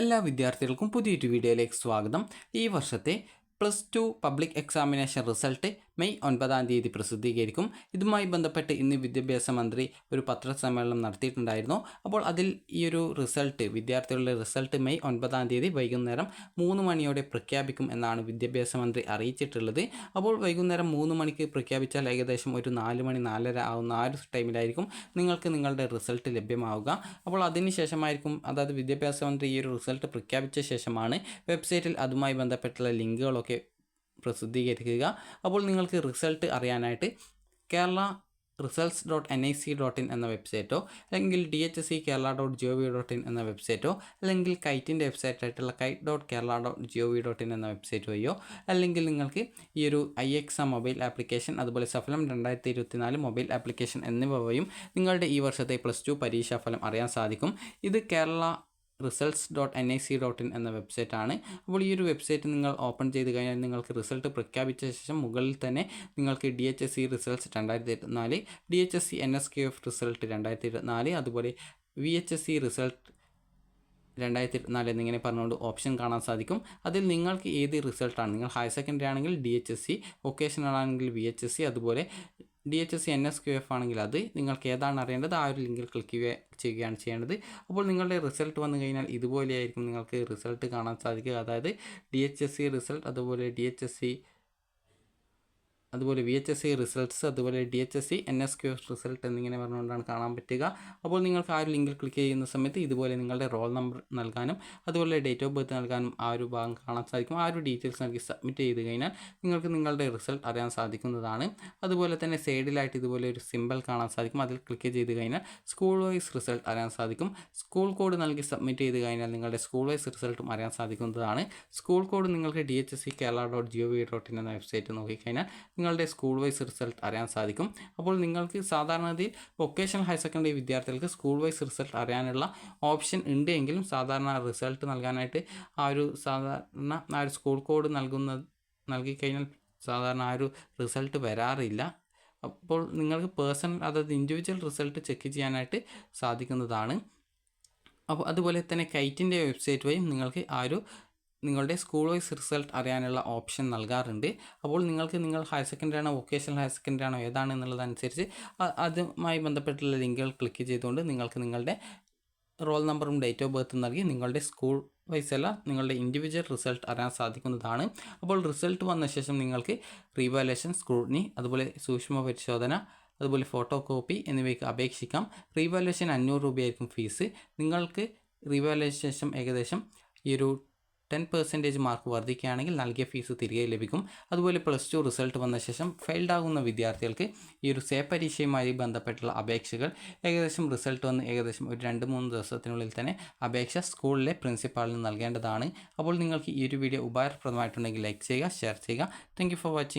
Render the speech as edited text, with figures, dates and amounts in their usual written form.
എല്ലാ വിദ്യാർത്ഥികൾക്കും പുതിയൊരു വീഡിയോയിലേക്ക് സ്വാഗതം. ഈ വർഷത്തെ +2 പബ്ലിക് എക്സാമിനേഷൻ റിസൾട്ട് മെയ് 9 പ്രസിദ്ധീകരിക്കും. ഇതുമായി ബന്ധപ്പെട്ട് ഇന്ന് വിദ്യാഭ്യാസ മന്ത്രി ഒരു പത്രസമ്മേളനം നടത്തിയിട്ടുണ്ടായിരുന്നു. അപ്പോൾ അതിൽ ഈ ഒരു റിസൾട്ട്, വിദ്യാർത്ഥികളുടെ റിസൾട്ട് മെയ് 9 വൈകുന്നേരം 3 മണിയോടെ പ്രഖ്യാപിക്കും എന്നാണ് വിദ്യാഭ്യാസ മന്ത്രി അറിയിച്ചിട്ടുള്ളത്. അപ്പോൾ വൈകുന്നേരം 3 മണിക്ക് പ്രഖ്യാപിച്ചാൽ ഏകദേശം ഒരു 4 മണി 4:30 ആവുന്ന ആ ഒരു ടൈമിലായിരിക്കും നിങ്ങൾക്ക് നിങ്ങളുടെ റിസൾട്ട് ലഭ്യമാവുക. അപ്പോൾ അതിനുശേഷമായിരിക്കും, അതായത് വിദ്യാഭ്യാസ മന്ത്രി ഈ ഒരു റിസൾട്ട് പ്രഖ്യാപിച്ച ശേഷമാണ് വെബ്സൈറ്റിൽ അതുമായി ബന്ധപ്പെട്ടുള്ള ലിങ്കുകളൊക്കെ പ്രസിദ്ധീകരിക്കുക. അപ്പോൾ നിങ്ങൾക്ക് റിസൾട്ട് അറിയാനായിട്ട് കേരള results.nic.in എന്ന വെബ്സൈറ്റോ അല്ലെങ്കിൽ dhsc.kerala.gov.in എന്ന വെബ്സൈറ്റോ അല്ലെങ്കിൽ കൈറ്റിൻ്റെ വെബ്സൈറ്റായിട്ടുള്ള kite.kerala.gov.in എന്ന വെബ്സൈറ്റ് വഴിയോ അല്ലെങ്കിൽ നിങ്ങൾക്ക് ഈ ഒരു iExam മൊബൈൽ ആപ്ലിക്കേഷൻ, അതുപോലെ സഫലം 2024 മൊബൈൽ ആപ്ലിക്കേഷൻ എന്നിവ വഴിയും നിങ്ങളുടെ ഈ വർഷത്തെ +2 പരീക്ഷാഫലം അറിയാൻ സാധിക്കും. ഇത് കേരള results.nic.in എന്ന വെബ്സൈറ്റാണ്. അപ്പോൾ ഈ ഒരു വെബ്സൈറ്റ് നിങ്ങൾ ഓപ്പൺ ചെയ്ത് കഴിഞ്ഞാൽ നിങ്ങൾക്ക് റിസൾട്ട് പ്രഖ്യാപിച്ച ശേഷം മുകളിൽ തന്നെ നിങ്ങൾക്ക് DHSC results 2024, DHSC NSQF result 2024, അതുപോലെ VHSC റിസൾട്ട് 2024 എന്നിങ്ങനെ പറഞ്ഞുകൊണ്ട് ഓപ്ഷൻ കാണാൻ സാധിക്കും. അതിൽ നിങ്ങൾക്ക് ഏത് റിസൾട്ടാണ്, നിങ്ങൾ ഹയർ സെക്കൻഡറി ആണെങ്കിൽ DHSC, വൊക്കേഷണൽ ആണെങ്കിൽ VHSC, അതുപോലെ DHSC NSQF ആണെങ്കിൽ അത് നിങ്ങൾക്ക് ഏതാണ് അറിയേണ്ടത് ആ ഒരു ലിങ്കിൽ ക്ലിക്ക് ചെയ്യുകയാണ് ചെയ്യേണ്ടത്. അപ്പോൾ നിങ്ങളുടെ റിസൾട്ട് വന്നു കഴിഞ്ഞാൽ ഇതുപോലെയായിരിക്കും നിങ്ങൾക്ക് റിസൾട്ട് കാണാൻ സാധിക്കുക. അതായത് DHSC റിസൾട്ട്, അതുപോലെ VHSC റിസൾട്ട്സ്, അതുപോലെ DHSC NSQF റിസൾട്ട് എന്നിങ്ങനെ പറഞ്ഞുകൊണ്ടാണ് കാണാൻ പറ്റുക. അപ്പോൾ നിങ്ങൾക്ക് ആ ഒരു ലിങ്കിൽ ക്ലിക്ക് ചെയ്യുന്ന സമയത്ത് ഇതുപോലെ നിങ്ങളുടെ റോൾ നമ്പർ നൽകാനും അതുപോലെ ഡേറ്റ് ഓഫ് ബർത്ത് നൽകാനും ആ ഒരു ഭാഗം കാണാൻ സാധിക്കും. ആ ഒരു ഡീറ്റെയിൽസ് നൽകി സബ്മിറ്റ് ചെയ്ത് കഴിഞ്ഞാൽ നിങ്ങൾക്ക് നിങ്ങളുടെ റിസൾട്ട് അറിയാൻ സാധിക്കുന്നതാണ്. അതുപോലെ തന്നെ സൈഡിലായിട്ട് ഇതുപോലെ ഒരു സിമ്പിൾ കാണാൻ സാധിക്കും. അതിൽ ക്ലിക്ക് ചെയ്ത് കഴിഞ്ഞാൽ സ്കൂൾ വൈസ് റിസൾട്ട് അറിയാൻ സാധിക്കും. സ്കൂൾ കോഡ് നൽകി സബ്മിറ്റ് ചെയ്ത് കഴിഞ്ഞാൽ നിങ്ങളുടെ സ്കൂൾ വൈസ് റിസൾട്ടും അറിയാൻ സാധിക്കുന്നതാണ്. സ്കൂൾ കോഡ് നിങ്ങൾക്ക് dhsc.kerala.gov.in എന്ന വെബ്സൈറ്റ് നോക്കിക്കഴിഞ്ഞാൽ നിങ്ങളുടെ സ്കൂൾ വൈസ് റിസൾട്ട് അറിയാൻ സാധിക്കും. അപ്പോൾ നിങ്ങൾക്ക് സാധാരണയിൽ വൊക്കേഷണൽ ഹയർ സെക്കൻഡറി വിദ്യാർത്ഥികൾക്ക് സ്കൂൾ വൈസ് റിസൾട്ട് അറിയാനുള്ള ഓപ്ഷൻ ഉണ്ട് എങ്കിലും സാധാരണ റിസൾട്ട് നൽകാനായിട്ട് ആ ഒരു സ്കൂൾ കോഡ് നൽകിക്കഴിഞ്ഞാൽ സാധാരണ ആ ഒരു റിസൾട്ട് വരാറില്ല. അപ്പോൾ നിങ്ങൾക്ക് പേഴ്സണൽ, അതായത് ഇൻഡിവിജ്വൽ റിസൾട്ട് ചെക്ക് ചെയ്യാനായിട്ട് സാധിക്കുന്നതാണ്. അപ്പോൾ അതുപോലെ തന്നെ കൈറ്റിൻ്റെ വെബ്സൈറ്റ് വഴിയും നിങ്ങൾക്ക് നിങ്ങളുടെ സ്കൂൾ വൈസ് റിസൾട്ട് അറിയാനുള്ള ഓപ്ഷൻ നൽകാറുണ്ട്. അപ്പോൾ നിങ്ങൾ ഹയർ സെക്കൻഡറി ആണോ വൊക്കേഷണൽ ഹയർ സെക്കൻഡറി ആണോ ഏതാണ് എന്നുള്ളതനുസരിച്ച് അതുമായി ബന്ധപ്പെട്ടുള്ള ലിങ്കുകൾ ക്ലിക്ക് ചെയ്തുകൊണ്ട് നിങ്ങൾക്ക് നിങ്ങളുടെ റോൾ നമ്പറും ഡേറ്റ് ഓഫ് ബർത്തും നൽകി നിങ്ങളുടെ സ്കൂൾ വൈസ് അല്ല നിങ്ങളുടെ ഇൻഡിവിജ്വൽ റിസൾട്ട് അറിയാൻ സാധിക്കുന്നതാണ്. അപ്പോൾ റിസൾട്ട് വന്ന ശേഷം നിങ്ങൾക്ക് റീവാലുവേഷൻ, സ്ക്രൂട്ടിനി, അതുപോലെ സൂക്ഷ്മ പരിശോധന, അതുപോലെ ഫോട്ടോ കോപ്പി എന്നിവയ്ക്ക് അപേക്ഷിക്കാം. റീവാലുവേഷൻ 500 രൂപയായിരിക്കും ഫീസ്. നിങ്ങൾക്ക് റീവാലുവേഷൻ ശേഷം ഏകദേശം ഈ ഒരു 10% മാർക്ക് വർദ്ധിക്കുകയാണെങ്കിൽ നൽകിയ ഫീസ് തിരികെ ലഭിക്കും. അതുപോലെ +2 റിസൾട്ട് വന്ന ശേഷം ഫെയിൽഡ് ആകുന്ന വിദ്യാർത്ഥികൾക്ക് ഈ ഒരു സേ പരീക്ഷയുമായി ബന്ധപ്പെട്ടുള്ള അപേക്ഷകൾ ഏകദേശം റിസൾട്ട് വന്ന് ഏകദേശം ഒരു 2-3 ദിവസത്തിനുള്ളിൽ തന്നെ അപേക്ഷ സ്കൂളിലെ പ്രിൻസിപ്പാളിന് നൽകേണ്ടതാണ്. അപ്പോൾ നിങ്ങൾക്ക് ഈ ഒരു വീഡിയോ ഉപകാരപ്രദമായിട്ടുണ്ടെങ്കിൽ ലൈക്ക് ചെയ്യുക, ഷെയർ ചെയ്യുക. Thank you for watching.